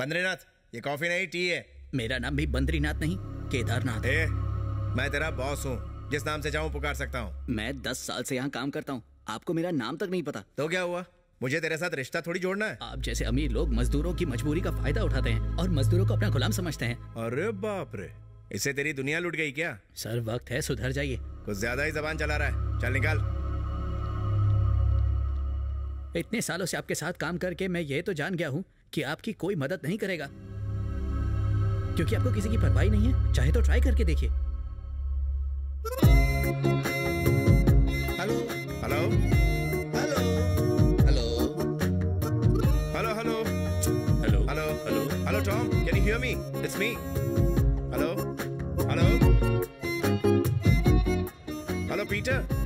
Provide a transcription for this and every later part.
बद्रीनाथ, ये कॉफी नहीं टी है। मेरा नाम भी बद्रीनाथ नहीं, केदारनाथ है। मैं तेरा बॉस हूँ, जिस नाम से चाहूँ पुकार सकता हूँ। मैं 10 साल से यहाँ काम करता हूँ, आपको मेरा नाम तक नहीं पता। तो क्या हुआ? मुझे तेरे साथ रिश्ता थोड़ी जोड़ना है। आप जैसे अमीर लोग मजदूरों की मजबूरी का फायदा उठाते हैं और मजदूरों को अपना गुलाम समझते हैं। अरे बाप रे, इससे तेरी दुनिया लुट गई क्या? सर वक्त है, सुधर जाइए। कुछ ज्यादा ही जबान चला रहा है, चल निकाल। इतने सालों से आपके साथ काम करके मैं ये तो जान गया हूँ कि आपकी कोई मदद नहीं करेगा, क्योंकि आपको किसी की परवाह नहीं है। चाहे तो ट्राई करके देखिए। Hello hello hello hello hello hello hello hello hello hello Tom, can you hear me? It's me. Hello hello hello Peter.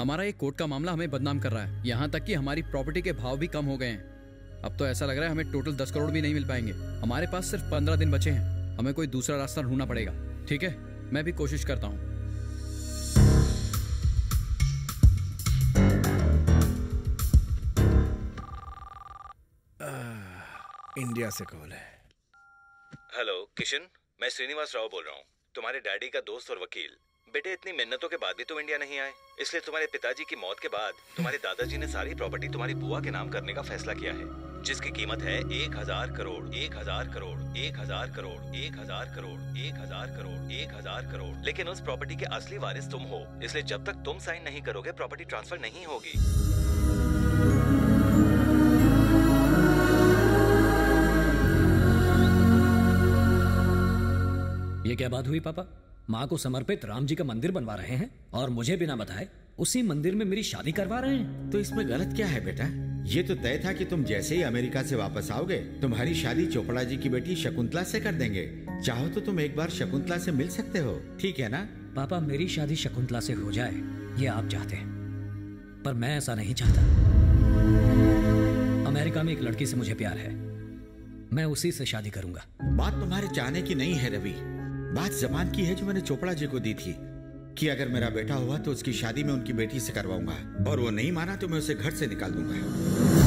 हमारा एक कोर्ट का मामला हमें बदनाम कर रहा है, यहाँ तक कि हमारी प्रॉपर्टी के भाव भी कम हो गए हैं। अब तो ऐसा लग रहा है हमें टोटल 10 करोड़ भी नहीं मिल पाएंगे। हमारे पास सिर्फ 15 दिन बचे हैं, हमें कोई दूसरा रास्ता ढूंढना पड़ेगा। ठीक है, मैं भी कोशिश करता हूँ। इंडिया से कॉल है। हेलो किशन, मैं श्रीनिवास राव बोल रहा हूँ, तुम्हारे डैडी का दोस्त और वकील। बेटे, इतनी मिन्नतों के बाद भी तुम इंडिया नहीं आए, इसलिए तुम्हारे पिताजी की मौत के बाद तुम्हारे दादाजी ने सारी प्रॉपर्टी तुम्हारी बुआ के नाम करने का फैसला किया है, जिसकी कीमत है 1000 करोड़ 1000 करोड़ 1000 करोड़ 1000 करोड़ 1000 करोड़ 1000 करोड़। लेकिन उस प्रॉपर्टी के असली वारिस तुम हो, इसलिए जब तक तुम साइन नहीं करोगे प्रॉपर्टी ट्रांसफर नहीं होगी। ये क्या बात हुई पापा? माँ को समर्पित राम जी का मंदिर बनवा रहे हैं और मुझे बिना बताए उसी मंदिर में मेरी शादी करवा रहे हैं। तो इसमें गलत क्या है बेटा? ये तो तय था कि तुम जैसे ही अमेरिका से वापस आओगे तुम्हारी शादी चोपड़ा जी की बेटी शकुंतला से कर देंगे। चाहो तो तुम एक बार शकुंतला से मिल सकते हो, ठीक है ना? पापा, मेरी शादी शकुंतला से हो जाए ये आप चाहते हैं, पर मैं ऐसा नहीं चाहता। अमेरिका में एक लड़की से मुझे प्यार है, मैं उसी से शादी करूंगा। बात तुम्हारे चाहने की नहीं है रवि, बात जबान की है जो मैंने चोपड़ा जी को दी थी कि अगर मेरा बेटा हुआ तो उसकी शादी में उनकी बेटी से करवाऊंगा, और वो नहीं माना तो मैं उसे घर से निकाल दूंगा।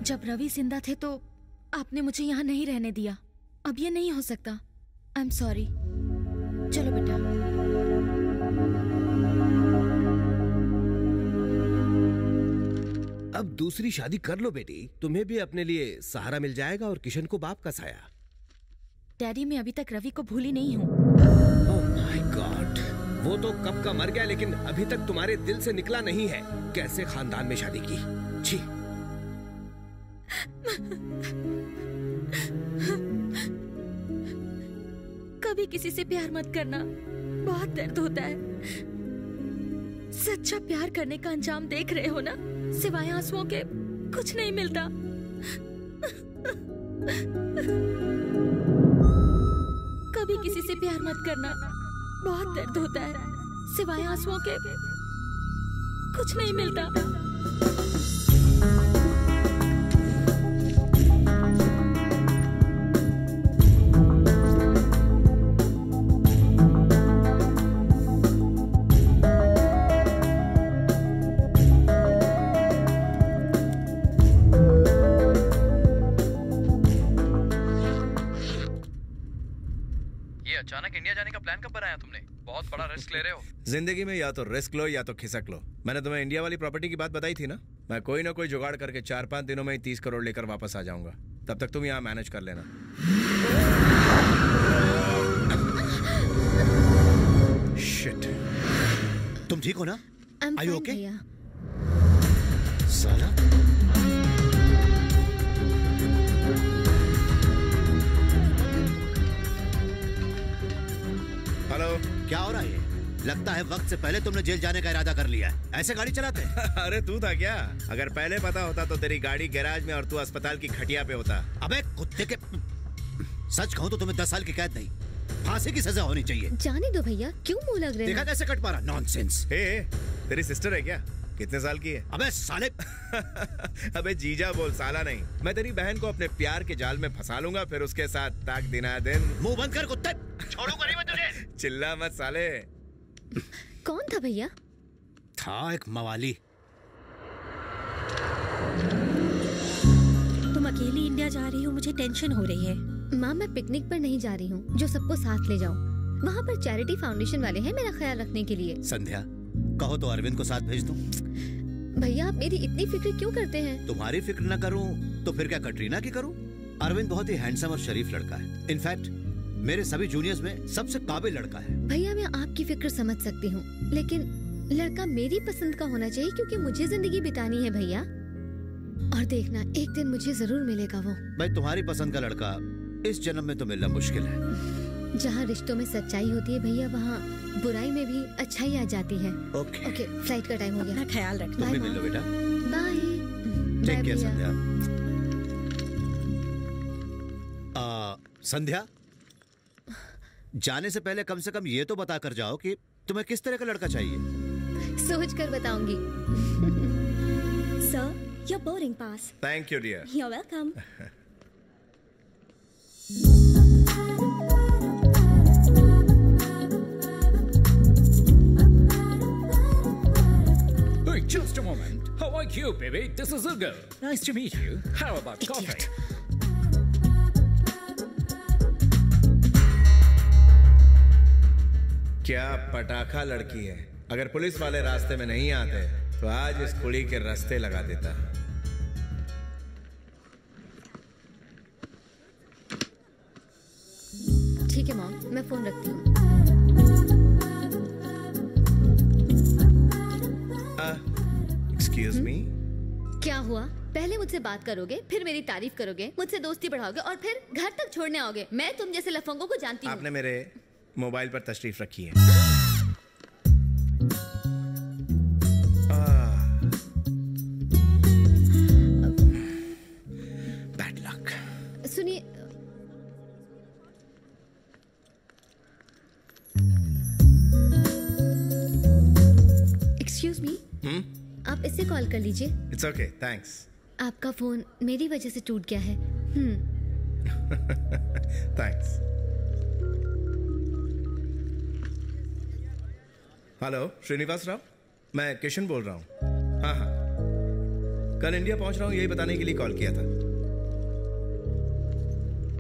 जब रवि जिंदा थे तो आपने मुझे यहाँ नहीं रहने दिया। अब ये नहीं हो सकता। I am sorry. चलो बेटा। अब दूसरी शादी कर लो बेटी, तुम्हें भी अपने लिए सहारा मिल जाएगा और किशन को बाप का साया। डैडी, मैं अभी तक रवि को भूली नहीं हूँ। ओह माय गॉड, वो तो कब का मर गया, लेकिन अभी तक तुम्हारे दिल से निकला नहीं है। कैसे खानदान में शादी की, छी। कभी किसी से प्यार मत करना, बहुत दर्द होता है। सच्चा प्यार करने का अंजाम देख रहे हो ना, सिवाय आंसुओं के कुछ नहीं मिलता। कभी किसी से प्यार मत करना, बहुत दर्द होता है, सिवाय आंसुओं के कुछ नहीं मिलता। अचानक इंडिया जाने का प्लान कब बनाया तुमने? बहुत बड़ा रिस्क ले रहे हो। जिंदगी में या तो रिस्क लो या तो खिसक लो। मैंने तुम्हें इंडिया वाली प्रॉपर्टी की बात बताई थी ना, मैं कोई ना कोई जुगाड़ करके 4-5 दिनों में ही 30 करोड़ लेकर वापस आ जाऊंगा। तब तक तुम यहाँ मैनेज कर लेना। शिट। तुम ठीक हो ना? Are you okay? साला। हेलो, क्या हो रहा है? लगता है वक्त से पहले तुमने जेल जाने का इरादा कर लिया है। ऐसे गाड़ी चलाते हैं? अरे तू था क्या? अगर पहले पता होता तो तेरी गाड़ी गैराज में और तू अस्पताल की खटिया पे होता। अबे कुत्ते के। सच कहूँ तो तुम्हें 10 साल की कैद नहीं, फांसी की सजा होनी चाहिए। जाने दो भैया, क्यों मुंह लग रहे हैं? देखा कैसे कट मारा? नॉनसेंस। हे, तेरी सिस्टर है क्या? कितने साल की है? अबे साले अबे जीजा बोल, साला नहीं। मैं तेरी बहन को अपने प्यार के जाल में फंसा लूंगा, फिर उसके साथ ताक दिना दिन। मुंह बंद कर कुत्ते, छोड़ूंगा नहीं मैं तुझे। चिल्ला मत साले। कौन था भैया? था एक मवाली। तुम अकेली इंडिया जा रही हो, मुझे टेंशन हो रही है। माँ, मैं पिकनिक पर नहीं जा रही हूँ जो सबको साथ ले जाऊँ। वहाँ पर चैरिटी फाउंडेशन वाले हैं मेरा ख्याल रखने के लिए। संध्या, कहो तो अरविंद को साथ भेज दूं। भैया, आप मेरी इतनी फिक्र क्यों करते हैं? तुम्हारी फिक्र न करूं तो फिर क्या कटरीना की करूं? अरविंद बहुत ही हैंडसम और शरीफ लड़का है। इनफैक्ट मेरे सभी जूनियर्स में सबसे काबिल लड़का है। भैया, मैं आपकी फिक्र समझ सकती हूँ, लेकिन लड़का मेरी पसंद का होना चाहिए, क्योंकि मुझे जिंदगी बितानी है भैया। और देखना, एक दिन मुझे जरूर मिलेगा वो। भाई, तुम्हारी पसंद का लड़का इस जन्म में तो मिलना मुश्किल है। जहाँ रिश्तों में सच्चाई होती है भैया, वहाँ बुराई में भी अच्छाई आ जाती है। ओके, फ्लाइट का टाइम हो गया। अपना ख्याल रखना। तुम भी मिल लो बेटा। बाय। टेक केयर संध्या। संध्या, जाने से पहले कम से कम ये तो बता कर जाओ कि तुम्हें किस तरह का लड़का चाहिए। सोच कर बताऊंगी। Sir, your boarding pass. Thank you dear. You are welcome. Hey, just a moment. How are you, baby? This is Ugo. Nice to meet you. How about coffee? क्या पटाखा लड़की है। अगर पुलिस वाले रास्ते में नहीं आते तो आज इस कुड़ी के रास्ते लगा देता। ठीक है मॉम, मैं फोन रखती हूँ। Excuse me. क्या हुआ? पहले मुझसे बात करोगे, फिर मेरी तारीफ करोगे, मुझसे दोस्ती बढ़ाओगे और फिर घर तक छोड़ने आओगे। मैं तुम जैसे लफंगों को जानती हूँ। आपने मेरे मोबाइल पर तशरीफ रखी है। Bad luck. सुनिए, एक्सक्यूज मी, आप इससे कॉल कर लीजिए। It's okay, thanks. आपका फोन मेरी वजह से टूट गया है। थैंक्स। हेलो, श्रीनिवास राव, मैं किशन बोल रहा हूँ। हाँ हाँ, कल इंडिया पहुंच रहा हूँ, यही बताने के लिए कॉल किया था।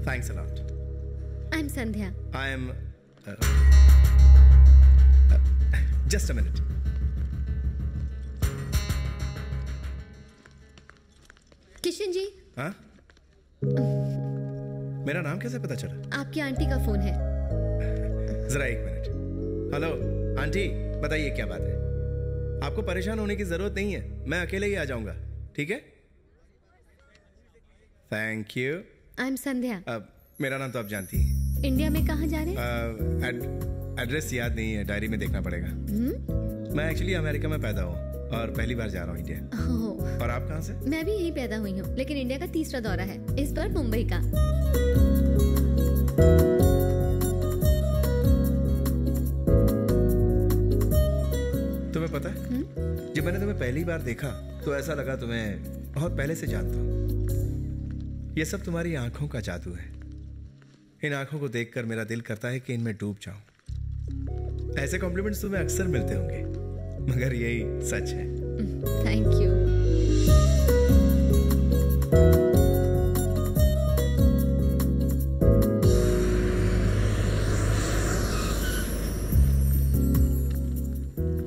Thanks a lot. I am Sandhya. I am just a minute. Kishan ji. हाँ, मेरा नाम कैसे पता चला? आपकी आंटी का फोन है। जरा एक मिनट। हेलो आंटी, बताइए क्या बात है? आपको परेशान होने की जरूरत नहीं है, मैं अकेले ही आ जाऊंगा, ठीक है? Thank you. आई एम संध्या। मेरा नाम तो आप जानती हैं। इंडिया में कहाँ जा रहे हैं? एड्रेस याद नहीं है, डायरी में देखना पड़ेगा। मैं एक्चुअली अमेरिका में पैदा हूँ और पहली बार जा रहा हूँ इंडिया। और आप कहाँ से? मैं भी यहीं पैदा हुई हूँ, लेकिन इंडिया का तीसरा दौरा है, इस बार मुंबई का। तुम्हें पता है, जब मैंने तुम्हें पहली बार देखा तो ऐसा लगा तुम्हें बहुत पहले से जानता हूँ। ये सब तुम्हारी आंखों का जादू है। इन आंखों को देखकर मेरा दिल करता है कि इनमें डूब जाऊं। ऐसे कॉम्प्लीमेंट्स तुम्हें अक्सर मिलते होंगे, मगर यही सच है। Thank you.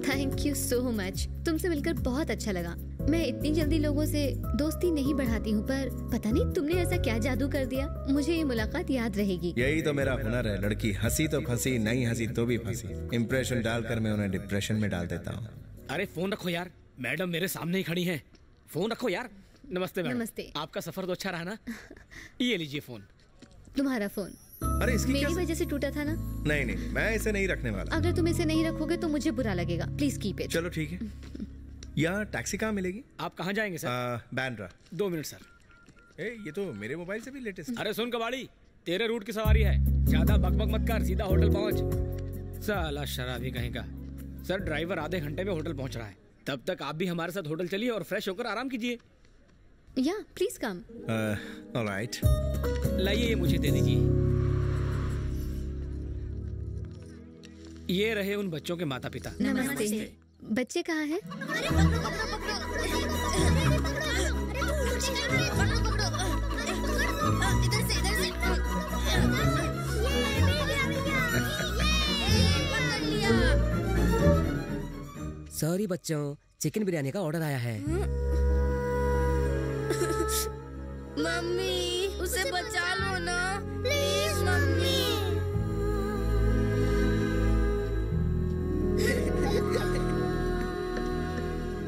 Thank you so much. तुमसे मिलकर बहुत अच्छा लगा। मैं इतनी जल्दी लोगों से दोस्ती नहीं बढ़ाती हूँ, पर पता नहीं तुमने ऐसा क्या जादू कर दिया, मुझे ये मुलाकात याद रहेगी। यही तो मेरा हुनर है। लड़की हंसी तो फंसी, नहीं हंसी तो भी फंसी। इंप्रेशन डालकर मैं उन्हें डिप्रेशन में डाल देता हूँ। अरे फोन रखो यार, मैडम मेरे सामने ही खड़ी हैं। फोन रखो यार। नमस्ते मैडम। नमस्ते। आपका सफर तो अच्छा रहा ना? ये लीजिए फोन। तुम्हारा फोन अरे इसकी मेरी वजह से टूटा था ना? नहीं नहीं, मैं इसे नहीं रखने वाला। अगर तुम इसे नहीं रखोगे तो मुझे बुरा लगेगा। Please keep it. चलो ठीक है। यहाँ टैक्सी कहाँ मिलेगी? आप कहाँ जाएंगे सर? बैंड्रा। 2 minute sir. ये तो मेरे मोबाइल से भी लेटेस्ट। अरे सुन कबाड़ी, तेरे रूट की सवारी है, ज्यादा बकबक मत कर, सीधा होटल पहुंच। साला शराबी कहीं का। सर ड्राइवर आधे घंटे में होटल पहुंच रहा है, तब तक आप भी हमारे साथ होटल चलिए और फ्रेश होकर आराम कीजिए। या प्लीज कम। ऑलराइट। लाइए ये मुझे दे दीजिए। ये रहे उन बच्चों के माता पिता। नमस्ते। बच्चे कहाँ हैं? सॉरी बच्चों, चिकन बिरयानी का ऑर्डर आया है। मम्मी उसे बचा लो ना प्लीज मम्मी।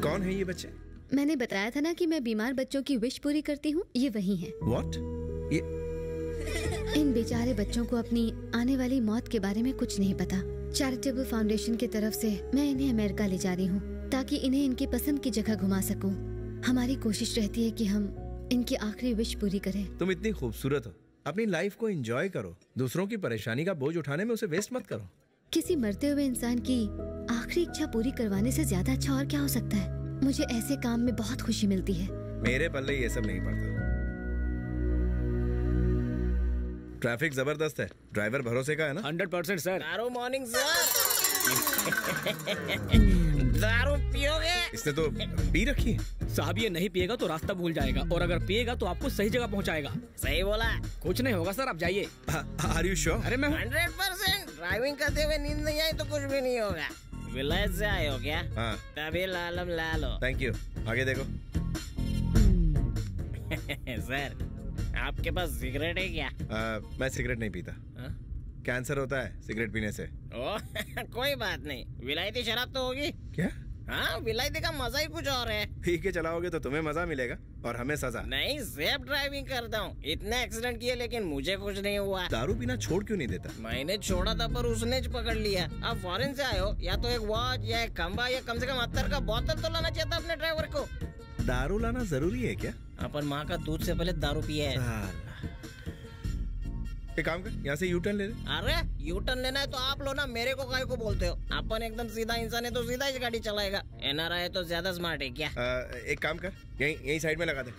कौन है ये बच्चे? मैंने बताया था ना कि मैं बीमार बच्चों की विश पूरी करती हूँ। ये वही है। What? ये इन बेचारे बच्चों को अपनी आने वाली मौत के बारे में कुछ नहीं पता। चैरिटेबल फाउंडेशन की तरफ से मैं इन्हें अमेरिका ले जा रही हूँ ताकि इन्हें इनकी पसंद की जगह घुमा सकूं। हमारी कोशिश रहती है कि हम इनकी आखिरी विश पूरी करें। तुम इतनी खूबसूरत हो, अपनी लाइफ को एंजॉय करो, दूसरों की परेशानी का बोझ उठाने में उसे वेस्ट मत करो। किसी मरते हुए इंसान की आखिरी इच्छा पूरी करवाने से ज्यादा अच्छा और क्या हो सकता है। मुझे ऐसे काम में बहुत खुशी मिलती है। मेरे पल्ले ये सब नहीं पड़ता। ट्रैफिक जबरदस्त है, ड्राइवर भरोसे का है ना? 100% सर। दारू मॉर्निंग सर। दारू पियोगे? इसने तो पी रखी है। साहब ये नहीं पिएगा तो रास्ता भूल जाएगा और अगर पिएगा तो आपको सही जगह पहुंचाएगा। सही बोला। कुछ नहीं होगा सर, आप जाइए। Are you sure? अरे मैं 100%। ड्राइविंग करते हुए नींद नहीं आई तो कुछ भी नहीं होगा। विलेज से आए हो क्या? हाँ। तभी लालम ला लो। Thank you. आगे देखो। सर आपके पास सिगरेट है क्या? मैं सिगरेट नहीं पीता। कैंसर होता है सिगरेट पीने से। ओ कोई बात नहीं, विलायती शराब तो होगी। क्या? हाँ, विलायती का मजा ही कुछ और है। पी के चलाओगे तो तुम्हें मजा मिलेगा और हमें सजा। नहीं, सेफ ड्राइविंग करता हूँ। इतने एक्सीडेंट किए लेकिन मुझे कुछ नहीं हुआ। दारू पीना छोड़ क्यों नहीं देता? मैंने छोड़ा था पर उसने पकड़ लिया। आप फॉरेन से आए हो, या तो एक वॉच या एक खंबा या कम से कम 70 का बोतल तो लाना चाहिए था अपने ड्राइवर को। दारू लाना जरूरी है क्या? अपन माँ का दूध से पहले दारू पिया है। एक काम कर, यहाँ से यू टर्न ले ले। अरे यू टर्न लेना है तो आप लो ना, मेरे को काहे को बोलते हो? अपन एकदम सीधा इंसान है तो सीधा ही गाड़ी चलाएगा। एनआरआई है तो ज्यादा स्मार्ट है क्या? एक काम कर, यही साइड में लगा दे।